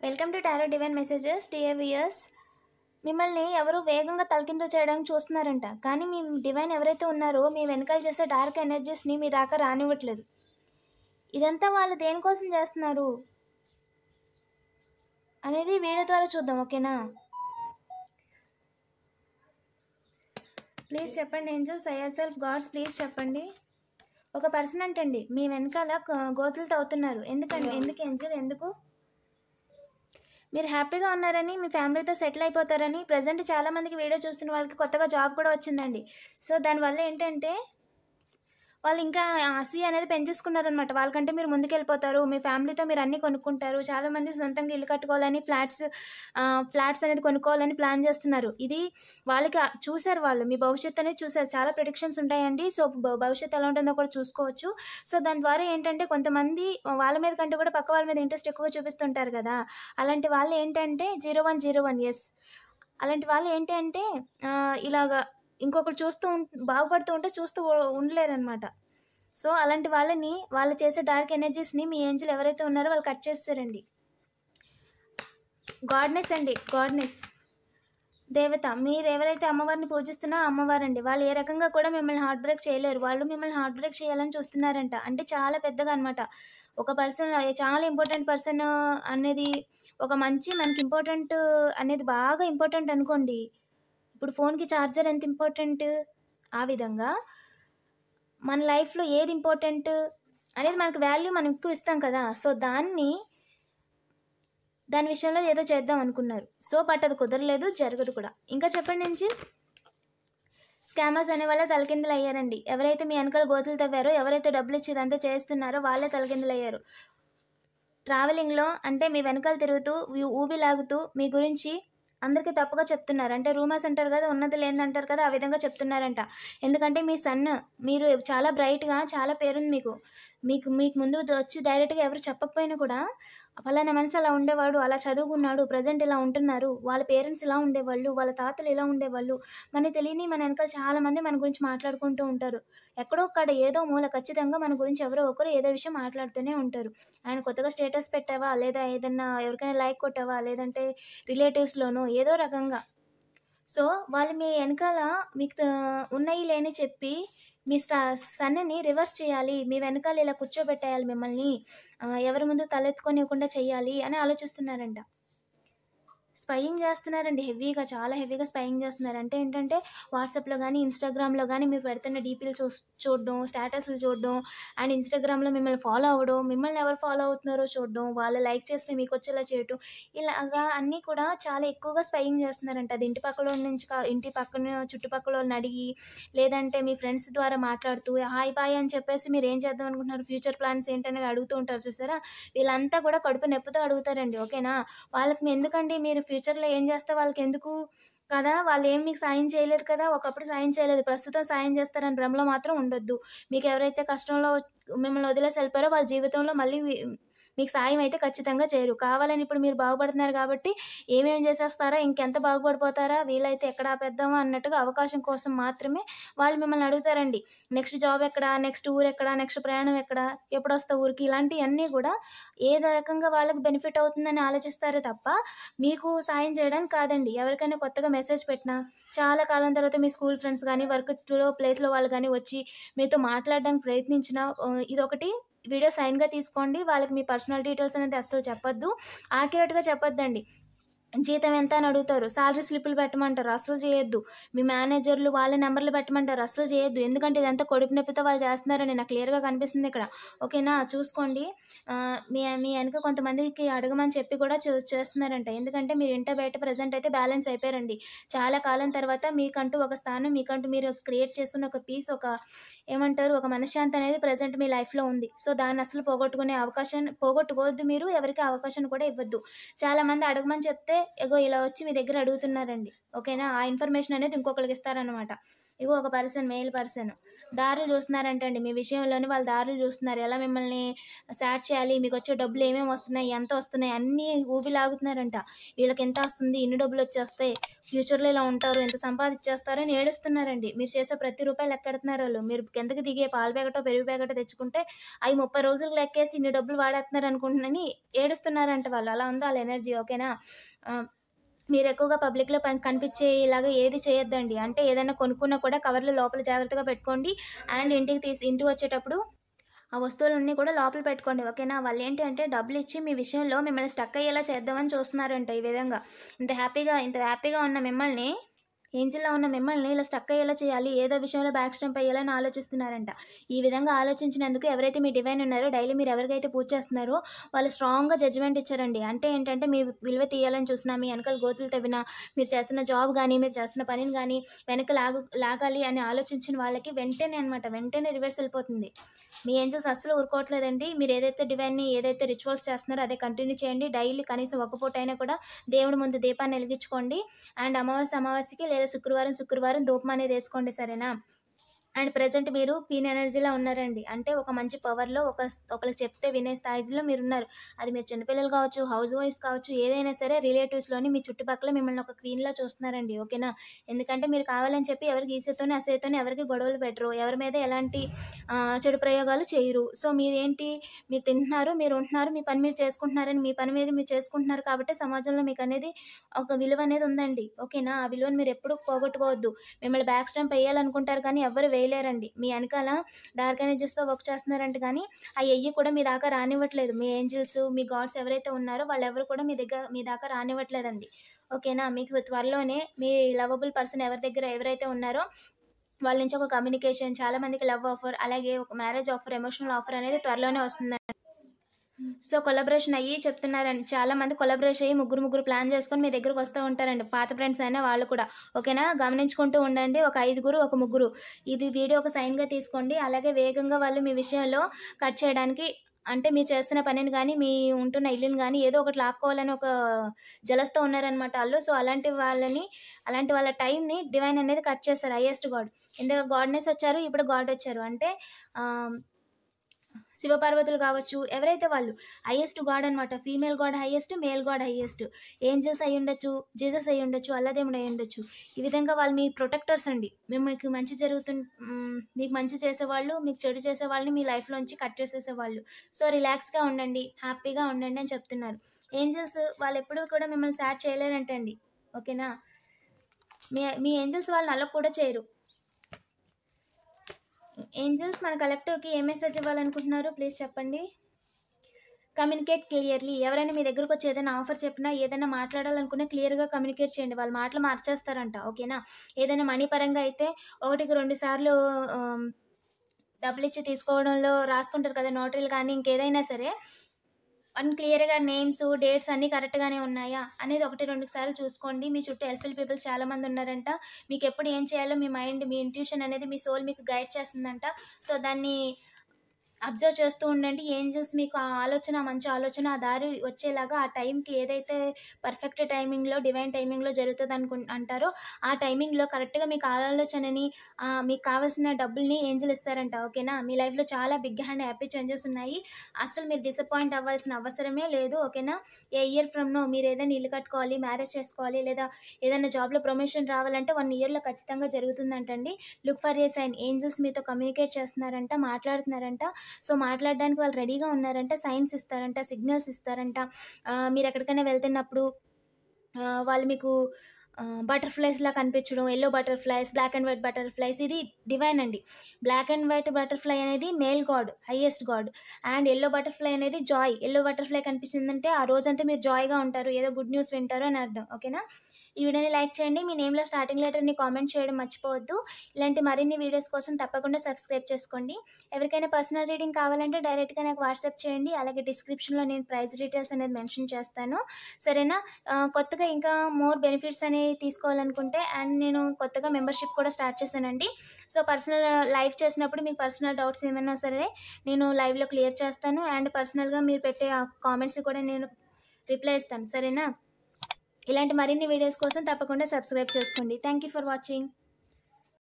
Welcome to tarot divine messages dear viewers. మిమ్మల్ని ఎవరు వేగంగా తలకిందులు చేయడానికి చూస్తున్నారంట, కానీ మీ డివైన్ ఎవరైతే ఉన్నారో మీ వెనకాల చేసే డార్క్ ఎనర్జీస్ని మీ దాకా రానివ్వట్లేదు. ఇదంతా వాళ్ళు దేనికోసం చేస్తున్నారు అనేది వీడియో ద్వారా చూద్దాం, ఓకేనా? ప్లీజ్ చెప్పండి angels, I are self gods, please చెప్పండి. ఒక పర్సన్ అంటండి మీ వెనకాల గోతులు తవ్వుతున్నారు. ఎందుకు ఏంజల్, ఎందుకు? మీరు హ్యాపీగా ఉన్నారని, మీ ఫ్యామిలీతో సెటిల్ అయిపోతారని, ప్రజెంట్ చాలామందికి వీడియో చూస్తున్న వాళ్ళకి కొత్తగా జాబ్ కూడా వచ్చిందండి. సో దానివల్ల ఏంటంటే వాళ్ళు ఇంకా అసూయ అనేది పెంచేసుకున్నారనమాట. వాళ్ళకంటే మీరు ముందుకెళ్ళిపోతారు, మీ ఫ్యామిలీతో మీరు అన్నీ కొనుక్కుంటారు. చాలామంది సొంతంగా ఇల్లు కట్టుకోవాలని, ఫ్లాట్స్ అనేది కొనుక్కోవాలని ప్లాన్ చేస్తున్నారు. ఇది వాళ్ళకి చూశారు, వాళ్ళు మీ భవిష్యత్తు అనేది చూశారు. చాలా ప్రిడిక్షన్స్ ఉంటాయండి. సో భవిష్యత్తు ఎలా ఉంటుందో కూడా చూసుకోవచ్చు. సో దాని ద్వారా ఏంటంటే కొంతమంది వాళ్ళ మీద కంటే కూడా పక్క వాళ్ళ మీద ఇంట్రెస్ట్ ఎక్కువగా చూపిస్తుంటారు కదా. అలాంటి వాళ్ళు ఏంటంటే 0101 ఎస్, అలాంటి వాళ్ళు ఏంటి అంటే ఇలాగా ఇంకొకరు బాగుపడుతూ ఉంటే చూస్తూ ఉండలేరనమాట. సో అలాంటి వాళ్ళని, వాళ్ళు చేసే డార్క్ ఎనర్జీస్ని మీ ఏంజల్ ఎవరైతే ఉన్నారో వాళ్ళు కట్ చేస్తారండి. గాడ్నెస్ అండి, గాడ్నెస్ దేవత. మీరు ఎవరైతే అమ్మవారిని పూజిస్తున్నారో అమ్మవారండి. వాళ్ళు ఏ రకంగా కూడా మిమ్మల్ని హార్ట్ బ్రేక్ చేయలేరు. వాళ్ళు మిమ్మల్ని హార్ట్ బ్రేక్ చేయాలని చూస్తున్నారంట. అంటే చాలా పెద్దగా అనమాట. ఒక పర్సన్, చాలా ఇంపార్టెంట్ పర్సన్ అనేది, ఒక మంచి మనకి ఇంపార్టెంట్ అనేది బాగా ఇంపార్టెంట్ అనుకోండి. ఇప్పుడు ఫోన్కి ఛార్జర్ ఎంత ఇంపార్టెంట్, ఆ విధంగా మన లైఫ్లో ఏది ఇంపార్టెంట్ అనేది మనకు వాల్యూ మనం ఎక్కువ ఇస్తాం కదా. సో దాని విషయంలో ఏదో చేద్దాం అనుకున్నారు. సో బట్ అది కుదరలేదు, జరగదు కూడా. ఇంకా చెప్పండి నుంచి. స్కామర్స్ అనే వాళ్ళే తలకిందులు అయ్యారండి. ఎవరైతే మీ వెనకాల గోతులు తవ్వారో, ఎవరైతే డబ్బులు ఇచ్చి ఇదంతా చేస్తున్నారో వాళ్ళే తలకిందులు అయ్యారు. ట్రావెలింగ్లో అంటే మీ వెనకాల తిరుగుతూ ఊబిలాగుతూ మీ గురించి అందరికీ తప్పుగా చెప్తున్నారు. అంటే రూమర్స్ అంటారు కదా, ఉన్నది లేదంటారు కదా, ఆ విధంగా చెప్తున్నారంట. ఎందుకంటే మీ సన్, మీరు చాలా బ్రైట్గా, చాలా పేరుంది మీకు. మీకు ముందు వచ్చి డైరెక్ట్గా ఎవరు చెప్పకపోయినా కూడా ఫలానా మనిషి అలా ఉండేవాడు, అలా చదువుకున్నాడు, ప్రజెంట్ ఇలా ఉంటున్నారు, వాళ్ళ పేరెంట్స్ ఇలా ఉండేవాళ్ళు, వాళ్ళ తాతలు ఇలా ఉండేవాళ్ళు, మన తెలియని మన వెనకాల చాలామంది మన గురించి మాట్లాడుకుంటూ ఉంటారు. ఎక్కడో ఒక్కడ ఏదో మూల ఖచ్చితంగా మన గురించి ఎవరో ఒకరు ఏదో విషయం మాట్లాడుతూనే ఉంటారు. ఆయన కొత్తగా స్టేటస్ పెట్టావా, లేదా ఏదన్నా ఎవరికైనా లైక్ కొట్టావా, లేదంటే రిలేటివ్స్లోనో ఏదో రకంగా. సో వాళ్ళు మీ వెనకాల మీకు ఉన్నాయి లేని చెప్పి మీ సన్నని రివర్స్ చేయాలి, మీ వెనకాల ఇలా కూర్చోబెట్టేయాలి, మిమ్మల్ని ఎవరి ముందు తలెత్తుకొనివ్వకుండా చేయాలి అని ఆలోచిస్తున్నారంట. స్పైయింగ్ చేస్తున్నారండి హెవీగా, చాలా హెవీగా స్పైయింగ్ చేస్తున్నారు. అంటే ఏంటంటే వాట్సాప్లో కానీ, ఇన్స్టాగ్రామ్లో కానీ మీరు పెడుతున్న డీపీలు చూడడం, స్టేటస్లు చూడడం, అండ్ ఇన్స్టాగ్రామ్లో మిమ్మల్ని ఫాలో అవ్వడం, మిమ్మల్ని ఎవరు ఫాలో అవుతున్నారో చూడడం, వాళ్ళు లైక్ చేస్తే మీకు వచ్చేలా చేయడం, ఇలాగా అన్నీ కూడా చాలా ఎక్కువగా స్పైయింగ్ చేస్తున్నారంట. అది ఇంటి పక్కన చుట్టుపక్కల వాళ్ళని అడిగి, లేదంటే మీ ఫ్రెండ్స్ ద్వారా మాట్లాడుతూ హాయ్ బాయ్ అని చెప్పేసి మీరు ఏం చేద్దాం అనుకుంటున్నారు, ఫ్యూచర్ ప్లాన్స్ ఏంటనేది అడుగుతూ ఉంటారు చూసారా. వీళ్ళంతా కూడా కడుపు నొప్పితో అడుగుతారండి, ఓకేనా? వాళ్ళకి ఎందుకండి, మీరు ఫ్యూచర్లో ఏం చేస్తే వాళ్ళకి ఎందుకు కదా, వాళ్ళు ఏం మీకు సాయం చేయలేదు కదా, ఒకప్పుడు సాయం చేయలేదు, ప్రస్తుతం సాయం చేస్తారని భ్రమలో మాత్రం ఉండొద్దు. మీకు ఎవరైతే కష్టంలో మిమ్మల్ని వదిలేసి వెళ్ళిపోయారో వాళ్ళ జీవితంలో మళ్ళీ మీకు సాయం అయితే ఖచ్చితంగా చేయరు. కావాలని ఇప్పుడు మీరు బాగుపడుతున్నారు కాబట్టి ఏమేమి చేసేస్తారా, ఇంకెంత బాగుపడిపోతారా, వీలైతే ఎక్కడ ఆపేద్దామా అన్నట్టుగా అవకాశం కోసం మాత్రమే వాళ్ళు మిమ్మల్ని అడుగుతారండి. నెక్స్ట్ జాబ్ ఎక్కడ, నెక్స్ట్ ఊరు ఎక్కడ, నెక్స్ట్ ప్రయాణం ఎక్కడ, ఎప్పుడు వస్తావు ఊరికి, ఇలాంటివన్నీ కూడా ఏదో రకంగా వాళ్ళకి బెనిఫిట్ అవుతుందని ఆలోచిస్తారే తప్ప మీకు సాయం చేయడానికి కాదండి. ఎవరికైనా కొత్తగా మెసేజ్ పెట్టినా, చాలా కాలం తర్వాత మీ స్కూల్ ఫ్రెండ్స్ కానీ, ప్లేస్లో వాళ్ళు కానీ వచ్చి మీతో మాట్లాడడానికి ప్రయత్నించినా ఇదొకటి వీడియో సైన్‌గా తీసుకోండి. వాళ్ళకి మీ పర్సనల్ డీటెయిల్స్ అనేది అస్సలు చెప్పొద్దు. యాక్యురేట్‌గా చెప్పొద్దండి. జీతం ఎంత అని అడుగుతారు, సాలరీ స్లిప్పులు పెట్టమంటారు, అస్సలు చేయొద్దు. మీ మేనేజర్లు వాళ్ళ నెంబర్లు పెట్టమంటారు, అస్సలు చేయొద్దు. ఎందుకంటే ఇదంతా కడుపు నొప్పితో వాళ్ళు చేస్తున్నారని నాకు క్లియర్‌గా కనిపిస్తుంది ఇక్కడ, ఓకేనా? చూసుకోండి. మీ వెనక కొంతమందికి అడగమని చెప్పి కూడా చేస్తున్నారంట. ఎందుకంటే మీరు ఇంట బయట ప్రెజెంట్ అయితే బ్యాలెన్స్ అయిపోయారండి. చాలా కాలం తర్వాత మీకంటూ ఒక స్థానం, మీకంటూ మీరు క్రియేట్ చేసుకున్న ఒక పీస్, ఒక మనశ్శాంతి అనేది ప్రెజెంట్ మీ లైఫ్‌లో ఉంది. సో దాన్ని అస్సలు పోగొట్టుకోవద్దు. మీరు ఎవరికీ అవకాశాన్ని కూడా ఇవ్వద్దు. చాలామంది అడగమని చెప్తే ఇలా వచ్చి మీ దగ్గర అడుగుతున్నారండి, ఓకేనా? ఆ ఇన్ఫర్మేషన్ అనేది ఇంకొకరికి ఇస్తారనమాట. ఇగో ఒక మెయిల్ పర్సన్ దారులు చూస్తున్నారంటండి మీ విషయంలోని. వాళ్ళు దారులు చూస్తున్నారు. ఎలా మిమ్మల్ని సాట్ చేయాలి, మీకొచ్చే డబ్బులు ఏమేమి వస్తున్నాయి, ఎంత వస్తున్నాయి అన్నీ ఊబిలాగుతున్నారంట. వీళ్ళకి ఎంత వస్తుంది, ఇన్ని డబ్బులు వచ్చేస్తాయి, ఫ్యూచర్‌లో ఇలా ఉంటారు, ఇంత సంపాదించేస్తారు అని ఏడుస్తున్నారండి. మీరు చేసే ప్రతి రూపాయి లెక్కెడుతున్నారు ఆళ్ళు. మీరు కిందకి దిగే పాల ప్యాకెటో, పెరుగు ప్యాకెటో తెచ్చుకుంటే అయి 30 రోజులకు లెక్కేసి ఇన్ని డబ్బులు వాడేస్తున్నారు అనుకుంటున్నారని ఏడుస్తున్నారంట వాళ్ళు. అలా ఉంది ఆళ్ళ ఎనర్జీ. ఓకేనా? ఆహ్, మీరు ఎక్కువగా పబ్లిక్‌లో కనిపించేలాగా ఏది చేయొద్దండి. అంటే ఏదైనా కొనుక్కున్నా కూడా కవర్‌లో లోపల జాగ్రత్తగా పెట్టుకోండి. అండ్ ఇంటికొచ్చేటప్పుడు ఆ వస్తువులన్నీ కూడా లోపల పెట్టుకోండి. ఓకేనా? వాళ్ళేంటి అంటే డబ్బులిచ్చి మీ విషయంలో మిమ్మల్ని స్టక్ అయ్యేలా చేద్దామని చూస్తున్నారంట ఈ విధంగా. ఇంత హ్యాపీగా ఉన్న మిమ్మల్ని, ఏంజిల్‌లా ఉన్న మిమ్మల్ని ఇలా స్టక్ అయ్యేలా చేయాలి. ఏదో విషయంలో బ్యాక్ స్టంప్ అయ్యేలా ఆలోచిస్తున్నారంట. ఈ విధంగా ఆలోచించినందుకు ఎవరైతే మీ డివైన్ ఉన్నారో, డైలీ మీరు ఎవరికైతే పూజ చేస్తున్నారో వాళ్ళు స్ట్రాంగ్‌గా జడ్జ్‌మెంట్ ఇచ్చారండి. అంటే ఏంటంటే మీ విలువ తీయాలని చూసినా, మీ వెనకాల గోతులు తవ్వినా, మీరు చేస్తున్న జాబ్ గానీ, మీరు చేస్తున్న పనిని గానీ వెనక లాగాలి అని ఆలోచించిన వాళ్ళకి వెంటనే రివర్స్ ఎళ్ళిపోతుంది. మీ ఏంజెల్స్ అస్సలు ఊరుకోవట్లేదండి. మీరు ఏదైతే రిచువల్స్ చేస్తున్నారో అదే కంటిన్యూ చేయండి. డైలీ కనీసం ఒక్క పూటైనా కూడా దేవుడి ముందు దీపాన్ని ఎలిగించుకోండి. అండ్ అమావాస్యకి లేదా శుక్రవారం ధూపం అనేది ఏసుకోండి. సరేనా? అండ్ ప్రెజెంట్ మీరు క్వీన్ ఎనర్జీలో ఉన్నారండి. అంటే ఒక మంచి పవర్‌లో ఒకళ్ళకి చెప్తే వినే స్థాయిలో మీరున్నారు. అది మీరు చిన్నపిల్లలు కావచ్చు, హౌస్ వైఫ్ కావచ్చు, ఏదైనా సరే రిలేటివ్స్‌లోని మీ చుట్టుపక్కల మిమ్మల్ని ఒక క్వీన్‌లా చూస్తున్నారండి. ఓకేనా? ఎందుకంటే మీరు కావాలని చెప్పి ఎవరికి ఈసెతోని, అసూయతోని ఎవరికీ గొడవలు పెట్టరు. ఎవరి మీద ఎలాంటి చెడు ప్రయోగాలు చేయరు. సో, మీరు తింటున్నారు, మీరు ఉంటున్నారు, మీ పని మీరు చేసుకుంటున్నారని మీ పని మీరు చేసుకుంటున్నారు కాబట్టి సమాజంలో మీకనేది ఒక విలువనేది ఉందండి. ఓకేనా? ఆ విలువను మీరెప్పుడూ పోగొట్టుకోవద్దు. మిమ్మల్ని బ్యాక్ స్టాంప్ ఎయ్యాలనుకుంటారు కానీ ఎవ్వరు వేయలేరండి. మీ ఎనకాల డార్క్ ఎనర్జీస్‌తో వర్క్ చేస్తున్నారంట గానీ, అయ్యెయ్యి కూడా మీ దాకా రానివ్వట్లేదు. మీ ఏంజెల్స్, మీ గాడ్స్ ఎవరైతే ఉన్నారో వాళ్ళెవరు కూడా మీ దాకా రానివ్వట్లేదండి. ఓకేనా? మీకు త్వరలోనే మీ లవబుల్ పర్సన్ ఎవరైతే ఉన్నారో వాళ్ళ నుంచి ఒక కమ్యూనికేషన్, చాలా మందికి లవ్ ఆఫర్, అలాగే ఒక మ్యారేజ్ ఆఫర్, ఎమోషనల్ ఆఫర్ అనేది త్వరలోనే వస్తుందండి. సో, కొలాబరేషన్ అయ్యి చెప్తున్నారండి. చాలా మంది కొలాబరేషన్ అయ్యి ముగ్గురు ప్లాన్ చేసుకొని మీ దగ్గరకు వస్తూ ఉంటారండి. పాత ఫ్రెండ్స్ అయినా వాళ్ళు కూడా. ఓకేనా? గమనించుకుంటూ ఉండండి. ఒక ఐదుగురు, ఒక ముగ్గురు. ఇది వీడియో ఒక సైన్‌గా తీసుకోండి. అలాగే వేగంగా వాళ్ళు మీ విషయంలో కట్ చేయడానికి, అంటే మీరు చేస్తున్న పనిని గానీ, మీ ఉంటున్న ఇల్లుని గానీ ఏదో ఒకటి లాక్కోవాలని ఒక జలస్‌తో ఉన్నారనమాట ఆళ్ళు. సో, అలాంటి వాళ్ళ టైంని డివైన్ అనేది కట్ చేస్తారు. Highest God. ఇందాక గాడ్‌నెస్ వచ్చారు. ఇప్పుడు గాడ్ వచ్చారు. అంటే ఆహ్ శివపార్వతులు కావచ్చు, ఎవరైతే వాళ్ళు హైయెస్ట్ గాడ్ అనమాట. Female god highest, male god highest. Angels అయ్యుండొచ్చు, జీసస్ అయ్యుండొచ్చు, అల్లాదేవుడు అయ్యుండొచ్చు. ఈ విధంగా వాళ్ళు మీ ప్రొటెక్టర్స్ అండి. మీకు మంచి చేసేవాళ్ళు, మీకు చెడు చేసేవాళ్ళని మీ లైఫ్‌లోంచి కట్ చేసేసేవాళ్ళు. సో, రిలాక్స్‌గా ఉండండి, హ్యాపీగా ఉండండి అని చెప్తున్నారు. ఏంజెల్స్ వాళ్ళెప్పుడూ కూడా మిమ్మల్ని సాడ్ చేయలేరంటండి. ఓకేనా? మీ ఏంజెల్స్ వాళ్ళని అలో కూడా చేయరు. ఏంజెల్స్ మన కలెక్టివ్‌కి ఏ మెసేజ్ ఇవ్వాలనుకుంటున్నారు? ప్లీజ్ చెప్పండి. Communicate clearly. ఎవరైనా మీ దగ్గరకొచ్చి ఏదైనా ఆఫర్ చెప్పినా, ఏదైనా మాట్లాడాలనుకున్నా క్లియర్‌గా కమ్యూనికేట్ చేయండి. వాళ్ళ మాటలు మార్చేస్తారంట. ఓకేనా? ఏదైనా మనీ పరంగా అయితే ఒకటికి 2 సార్లు ఆహ్, డబ్బులిచ్చి తీసుకోవడంలో రాసుకుంటారు కదా! నోటరీలు కానీ, ఇంకేదైనా సరే క్లియర్‌గా నేమ్స్, డేట్స్ అన్నీ కరెక్ట్‌గానే ఉన్నాయా అనేది 1, 2 సార్లు చూసుకోండి. మీ చుట్టూ హెల్ప్‌ఫుల్ పీపుల్ చాలా మందున్నారంట. మీకెప్పుడు ఏం చేయాలో మీ మైండ్, మీ ఇంట్యూషన్ అనేది మీ సోల్ మీకు గైడ్ చేస్తుందంట. సో, దాన్ని అబ్జర్వ్ చేస్తూ ఉండండి. ఏంజెల్స్ మీకు మంచి ఆలోచన, ఆ దారి వచ్చేలాగా ఆ టైంకి ఏదైతే పర్ఫెక్ట్ టైమింగ్‌లో, డివైన్ టైమింగ్‌లో అంటారో, ఆ టైమింగ్‌లో కరెక్ట్‌గా మీకు ఆలోచనని, మీకు కావాల్సిన డబ్బుల్ని ఏంజెల్ ఇస్తారంట. ఓకేనా? మీ లైఫ్‌లో చాలా బిగ్ అండ్ హ్యాపీ చేంజెస్ ఉన్నాయి. అస్సలు మీరు డిసప్పాయింట్ అవ్వాల్సిన అవసరమే లేదు. ఓకేనా? ఏ ఇయర్ ఫ్రమ్ నౌ మీరు ఏదైనా ఇల్లు కట్టుకోవాలి, మ్యారేజ్ చేసుకోవాలి, లేదా ఏదైనా జాబ్‌లో ప్రమోషన్ రావాలంటే 1 ఇయర్‌లో ఖచ్చితంగా జరుగుతుందంటండి. Look for a sign. Angels మీతో కమ్యూనికేట్ చేస్తున్నారంట, మాట్లాడుతున్నారంట. సో, మాట్లాడడానికి వాళ్ళు రెడీగా ఉన్నారంట. సైన్స్ ఇస్తారంట, సిగ్నల్స్ ఇస్తారంట. మీరెక్కడికైనా వెళ్తున్నప్పుడు వాళ్ళు మీకు బటర్‌ఫ్లైస్‌లా కనిపించడం, yellow butterflies, black and white butterflies ఇది డివైన్ అండి. బ్లాక్ అండ్ వైట్ బటర్‌ఫ్లై అనేది male god, highest god. And yellow butterfly అనేది జాయ్. యెల్లో బటర్‌ఫ్లై కనిపించిందంటే ఆ రోజంతా మీరు జాయ్‌గా ఉంటారు. ఏదో గుడ్ న్యూస్ వింటారు అని అర్థం. ఓకేనా? ఈ వీడియోని లైక్ చేయండి. మీ నేమ్‌లో స్టార్టింగ్ లెటర్‌ని కామెంట్ చేయడం మర్చిపోవద్దు. ఇలాంటి మరిన్ని వీడియోస్ కోసం తప్పకుండా సబ్స్క్రైబ్ చేసుకోండి. ఎవరికైనా పర్సనల్ రీడింగ్ కావాలంటే డైరెక్ట్‌గా నాకు వాట్సాప్ చేయండి. అలాగే డిస్క్రిప్షన్‌లో నేను ప్రైస్ డీటెయిల్స్ అనేది మెన్షన్ చేస్తాను. సరేనా? కొత్తగా ఇంకా మోర్ బెనిఫిట్స్ అనేవి తీసుకోవాలనుకుంటే, అండ్ నేను కొత్తగా మెంబర్‌షిప్ కూడా స్టార్ట్ చేశానండి. సో, పర్సనల్ లైవ్ చేసినప్పుడు మీకు పర్సనల్ డౌట్స్ ఏమైనా సరే నేను లైవ్‌లో క్లియర్ చేస్తాను. అండ్ పర్సనల్‌గా మీరు పెట్టే ఆ కామెంట్స్ కూడా నేను రిప్లై ఇస్తాను. సరేనా? ఇలాంటి మరిన్ని వీడియోస్ కోసం తప్పకుండా సబ్స్క్రైబ్ చేసుకోండి. Thank you for watching.